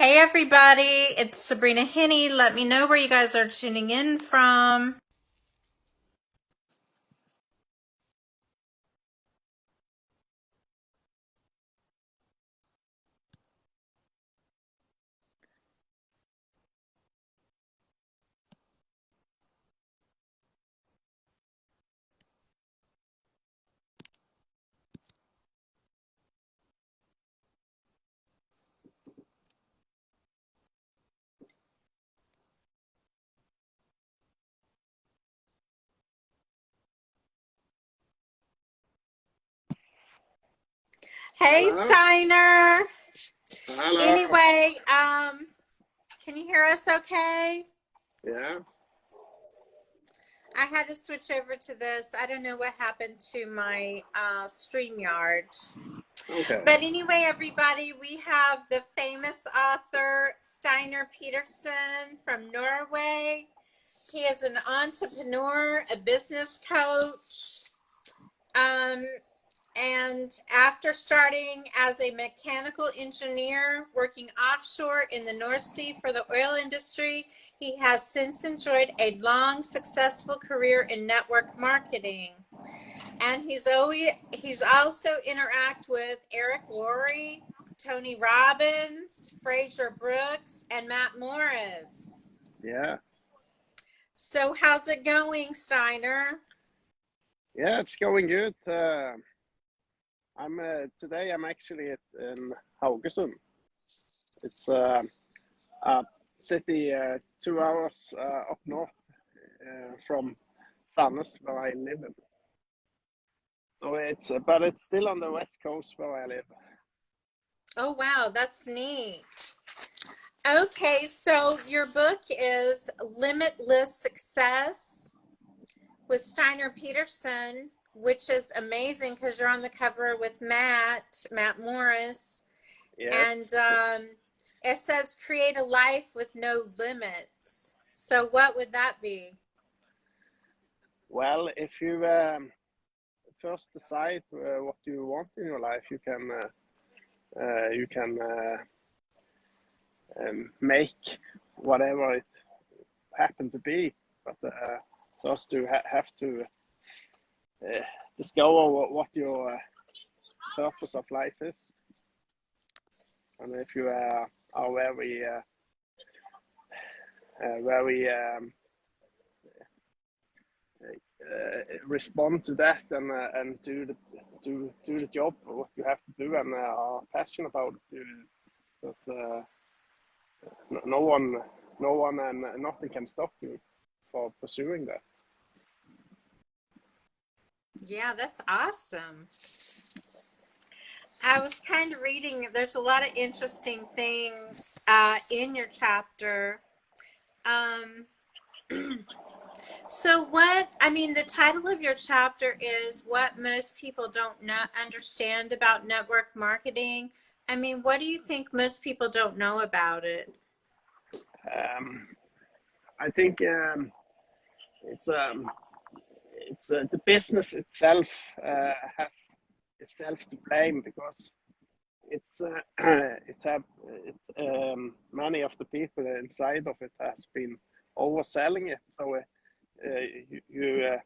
Hey everybody, it's Sabrina Henne. Let me know where you guys are tuning in from. Hey Hello. SteinAr. Hello. Anyway, can you hear us okay? Yeah. I had to switch over to this. I don't know what happened to my StreamYard. Okay. But anyway, everybody, we have the famous author SteinAr Peterson from Norway. He is an entrepreneur, a business coach. Um, And after starting as a mechanical engineer working offshore in the North Sea for the oil industry, he has since enjoyed a long, successful career in network marketing. And he's also interact with Eric Worre, Tony Robbins, Fraser Brooks, and Matt Morris. Yeah. So how's it going, SteinAr? Yeah, it's going good. I'm today I'm actually in Haugesund. It's a city 2 hours up north from Sandnes, where I live in. So but it's still on the west coast where I live. Oh, wow, that's neat. Okay, so your book is Limitless Success with SteinAr Peterson, which is amazing because you're on the cover with Matt Morris. And Yes. it says create a life with no limits. So what would that be? Well, if you first decide what you want in your life, you can make whatever it happen to be. But first you have to discover what your purpose of life is. And if you are very respond to that and do the job what you have to do and are passionate about it, because no one and nothing can stop you for pursuing that. Yeah, that's awesome. I was kind of reading, there's a lot of interesting things in your chapter. Um, So the title of your chapter is What Most People Don't Understand About Network Marketing. What do you think most people don't know about it? um, I think it's the business itself has itself to blame, because it's many of the people inside of it has been overselling it. So you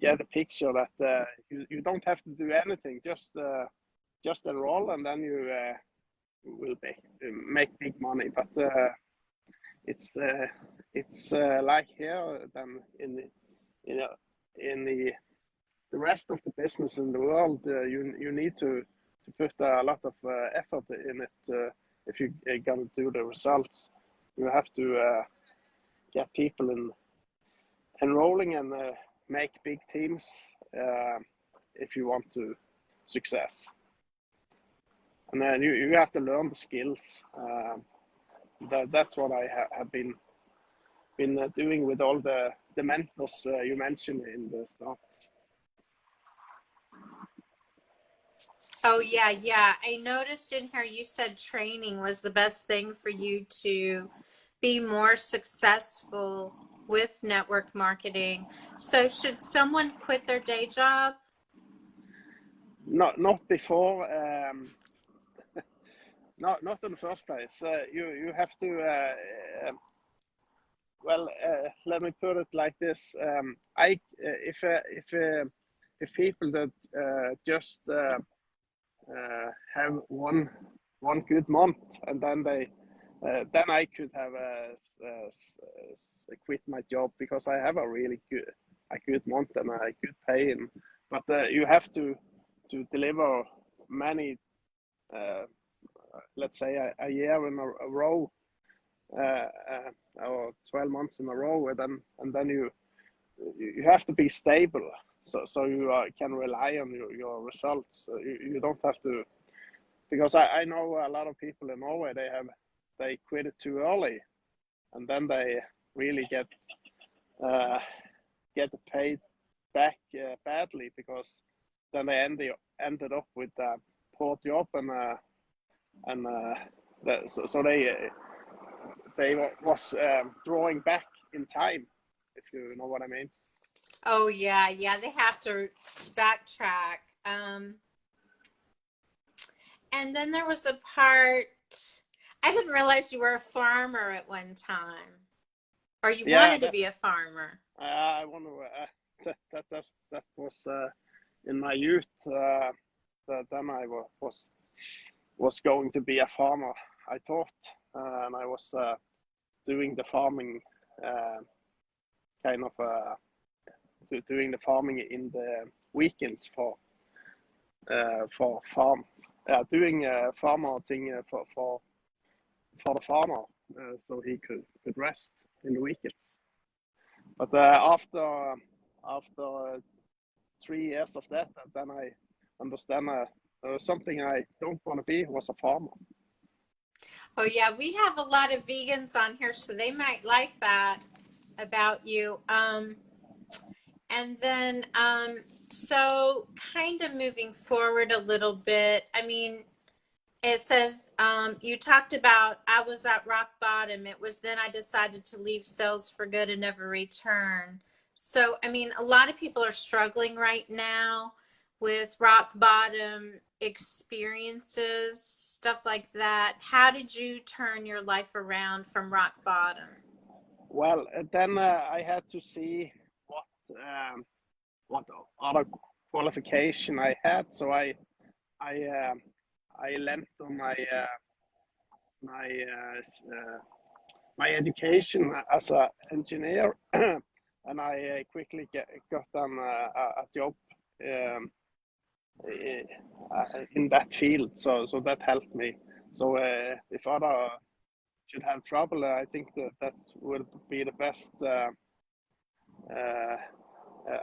get a picture that you don't have to do anything, just enroll, and then you will make big money. But it's like here than you know in the rest of the business in the world. You need to put a lot of effort in it if you are gonna do the results. You have to get people in enrolling and make big teams if you want to success. And then you have to learn the skills. That's what I have been doing with all the mentors you mentioned in the start. Oh, yeah, yeah. I noticed in here you said training was the best thing for you to be more successful with network marketing. So, should someone quit their day job? Not before not in the first place. You have to. Let me put it like this. If people that just have one good month, and then I could have quit my job, because I have a really good month and a good pay. But you have to deliver many, let's say a year in a row, or 12 months in a row, and then you have to be stable, so you can rely on your results. You don't have to, because I know a lot of people in Norway, they quit it too early, and then they really get paid back badly, because then they ended up with a poor job, so they was drawing back in time, if you know what I mean. Oh yeah, they have to backtrack. And then there was a part, I didn't realize you were a farmer at one time, or you wanted to be a farmer. I want to. That was in my youth. Then I was going to be a farmer, I thought, and I was doing the farming, doing the farming in the weekends for farm, doing farmer thing for the farmer, so he could rest in the weekends. But after 3 years of that, then I understand something I don't want to be was a farmer. Oh yeah, we have a lot of vegans on here, so they might like that about you. And then, so kind of moving forward a little bit, I mean, it says, you talked about, I was at rock bottom. It was then I decided to leave sales for good and never return. So, I mean, a lot of people are struggling right now with rock bottom experiences, stuff like that. How did you turn your life around from rock bottom? Well, then I had to see what other qualification I had. So I lent on my education as an engineer, and I quickly got a job in that field. So that helped me. So if other should have trouble, I think that would be the best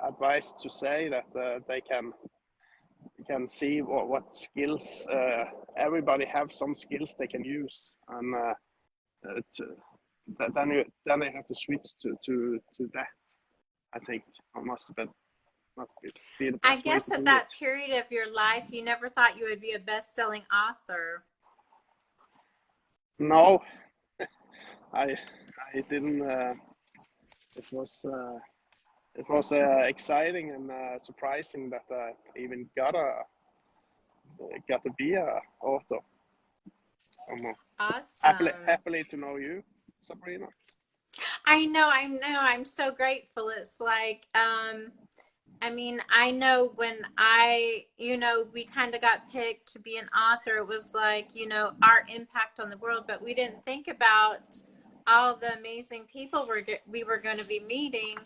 advice to say, that they can see what skills everybody have, some skills they can use, and then they have to switch to that. I think must be the best I way guess to at do that it. period of your life, you never thought you would be a best-selling author. No, I didn't. It was exciting and surprising that I even got to be a author. Awesome. Happily to know you, Sabrina. I know. I'm so grateful. It's like, I mean, I know when we kind of got picked to be an author, it was like, our impact on the world, but we didn't think about all the amazing people we were going to be meeting.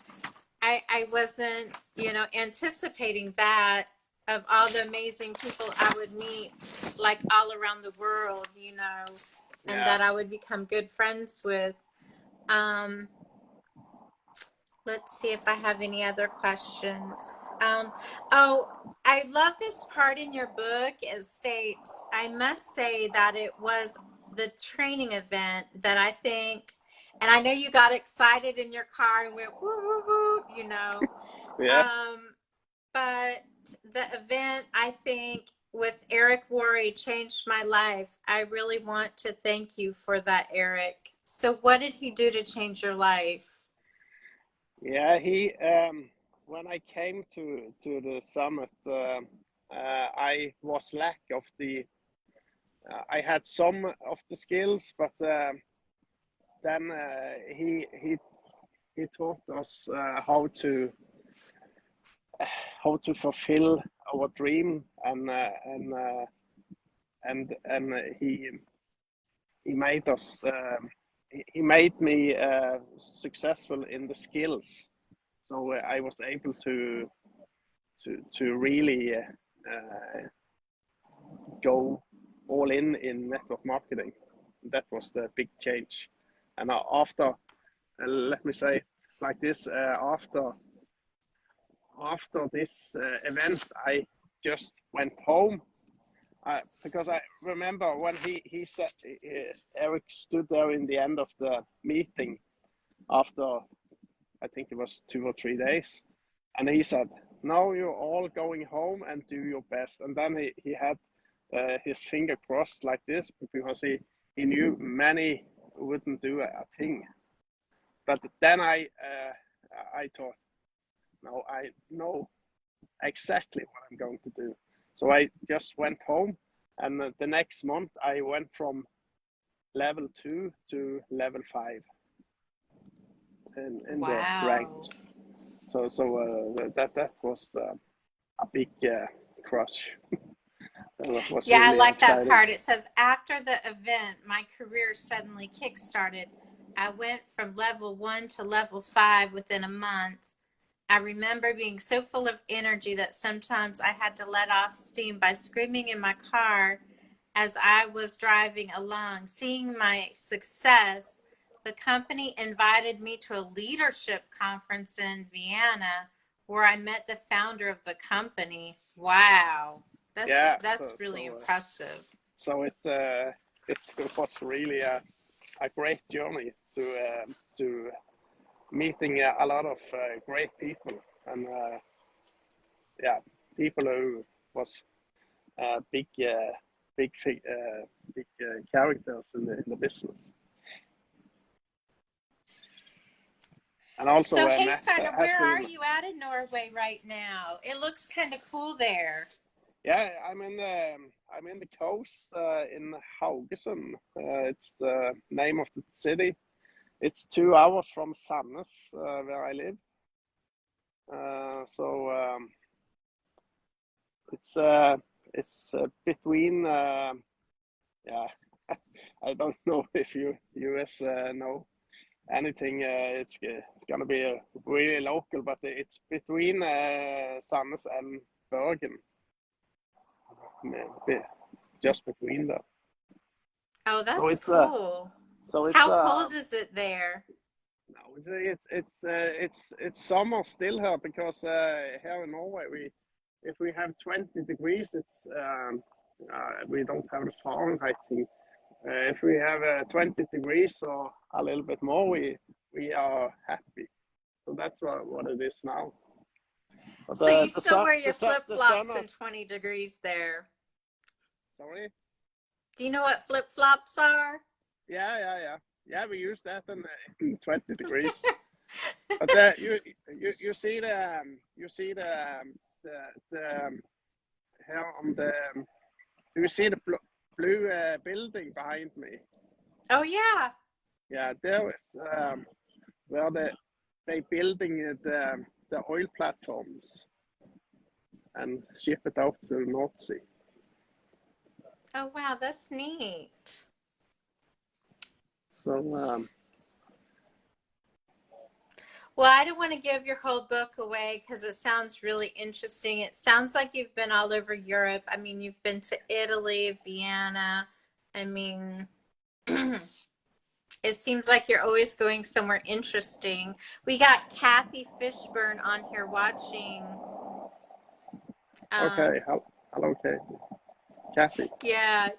I wasn't, anticipating that, of all the amazing people I would meet, like all around the world, and that I would become good friends with. Let's see if I have any other questions. I love this part in your book. It states, I must say that it was the training event that I think, and I know you got excited in your car and went woo woo woo, Yeah. But the event, I think, with Eric Worre changed my life. I really want to thank you for that, Eric. So what did he do to change your life? Yeah, he when I came to the summit, I was lack of the I had some of the skills, but then he taught us how to fulfill our dream, and he made us he made me successful in the skills, so I was able to really go all in network marketing. That was the big change. And after, let me say like this, after this event, I just went home, because I remember when he said, Eric stood there in the end of the meeting after, I think it was 2 or 3 days, and he said, "Now you're all going home and do your best." And then he had his finger crossed like this, because he knew many wouldn't do a thing. But then I thought, no, I know exactly what I'm going to do. So I just went home, and the next month I went from level 2 to level 5 in the rank. So that was a big crush. Was Yeah, really I like exciting. that part. It says, after the event, my career suddenly kick-started. I went from level 1 to level 5 within a month. I remember being so full of energy that sometimes I had to let off steam by screaming in my car as I was driving along. Seeing my success, the company invited me to a leadership conference in Vienna, where I met the founder of the company. Wow. That's really impressive. So it was really a great journey to meeting a lot of great people, and people who was big characters in the business. And also, so hey, SteinAr, where are you at in Norway right now? It looks kind of cool there. Yeah, I'm in the coast in Haugesund. It's the name of the city. It's 2 hours from Sandnes, where I live. So it's between. Yeah, I don't know if you US know anything. It's gonna be really local, but it's between Sandnes and Bergen. Just between them. Oh, that's cool. How cold is it there? No, it's summer still here, because here in Norway if we have 20 degrees, it's we don't have the Fahrenheit thing. If we have 20 degrees or a little bit more, we are happy. So that's what it is now. But, so you still wear your flip-flops in 20 degrees there? Sorry? Do you know what flip-flops are? Yeah, we use that in 20 degrees. But you see the here on the do you see the blue building behind me? Oh yeah. Yeah, there is where they building the oil platforms and ship it out to the North Sea. Oh wow, that's neat. So well, I don't want to give your whole book away because it sounds really interesting. It sounds like you've been all over Europe. I mean, you've been to Italy, Vienna. I mean, it seems like you're always going somewhere interesting. We got Kathy Fishburne on here watching. okay, hello, Kathy. Yeah.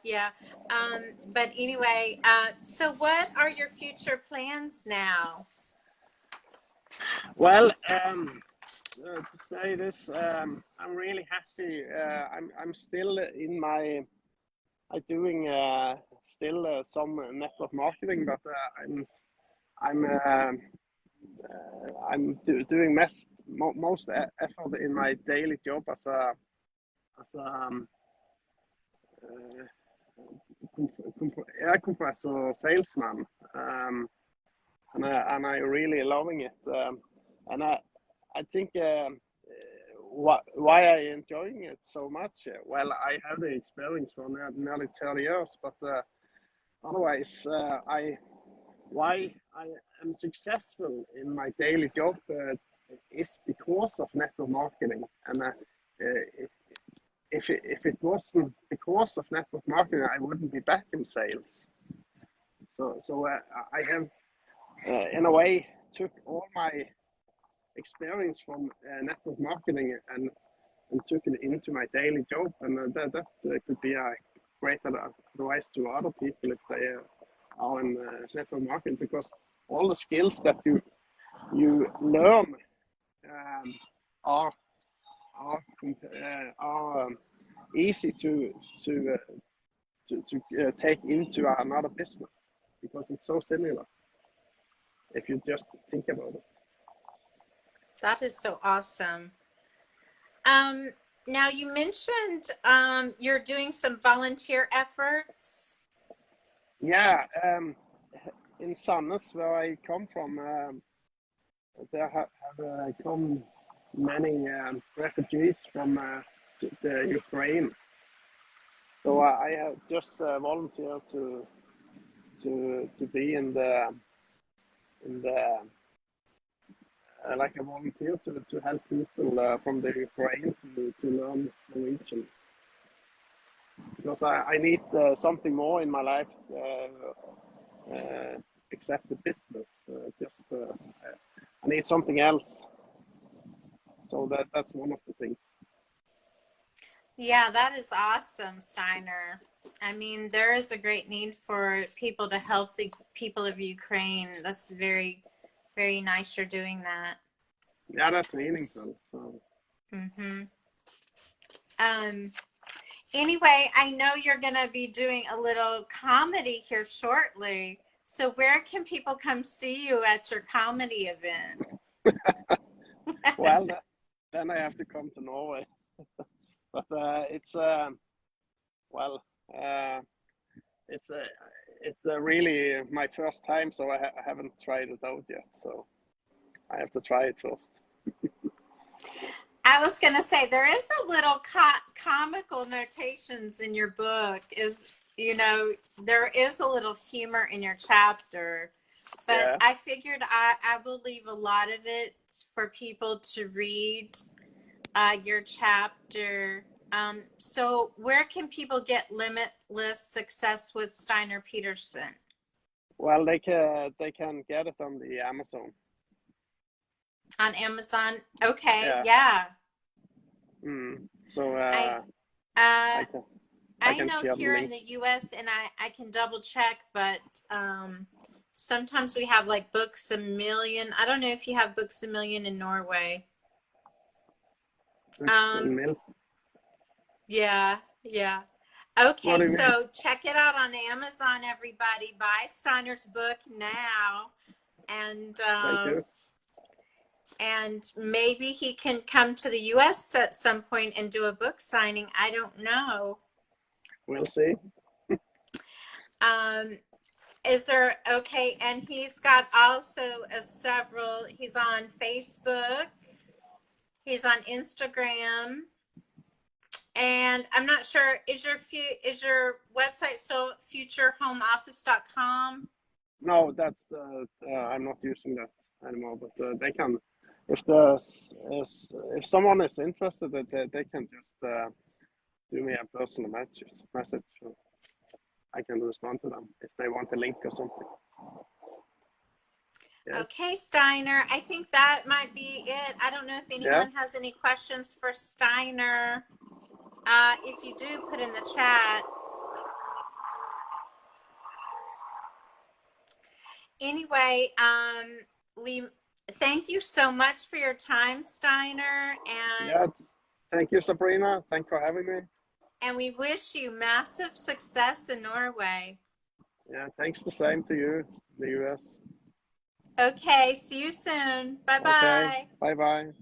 But anyway, so what are your future plans now? Well, to say this, I'm really happy. I'm still in my doing still some network marketing, but I'm doing most effort in my daily job as a air compressor salesman, and I really loving it. And I think why I enjoying it so much. Well, I have the experience for nearly 30 years, but otherwise, why I am successful in my daily job is because of network marketing. And if it wasn't because of network marketing, I wouldn't be back in sales. So I have, in a way, took all my experience from network marketing and took it into my daily job, and that could be a great advice to other people if they are in network marketing, because all the skills that you learn are easy to take into another business, because it's so similar if you just think about it. That is so awesome. Now you mentioned you're doing some volunteer efforts. Yeah, in Sandnes, where I come from, there have come many refugees from the Ukraine. So I have just volunteered to be in the like a volunteer to help people from the Ukraine to learn Norwegian, because I need something more in my life except the business. I need something else. So that's one of the things. Yeah, that is awesome, SteinAr. I mean, there is a great need for people to help the people of Ukraine. That's very, very nice you're doing that. Yeah, that's meaningful. So. Mm-hmm. Anyway, I know you're going to be doing a little comedy here shortly. So where can people come see you at your comedy event? Well, then I have to come to Norway. But it's really my first time, so I haven't tried it out yet. So I have to try it first. I was going to say, there is a little comical notations in your book. There is a little humor in your chapter, but yeah. I figured I will leave a lot of it for people to read your chapter. So where can people get Limitless Success with SteinAr Peterson? Well, they can get it on the Amazon. On Amazon, okay, yeah. So I know here in the U.S. and I can double check, but sometimes we have like Books a Million. I don't know if you have Books a Million in Norway. Yeah. Okay, so check it out on Amazon, everybody. Buy SteinAr's book now, and maybe he can come to the U.S. at some point and do a book signing. I don't know. We'll see. Is there, okay, and he's got also he's on Facebook, he's on Instagram, and I'm not sure, is your website still futurehomeoffice.com? No, that's I'm not using that anymore, but they can, if someone is interested, they can just do me a personal message. So I can respond to them if they want a link or something. Yes. Okay, SteinAr, I think that might be it. I don't know if anyone has any questions for SteinAr. If you do, put in the chat. Anyway, we thank you so much for your time, SteinAr, and thank you, Sabrina. Thanks for having me. And we wish you massive success in Norway. Yeah, thanks the same to you, the US. Okay, see you soon. Bye-bye. Okay, bye-bye.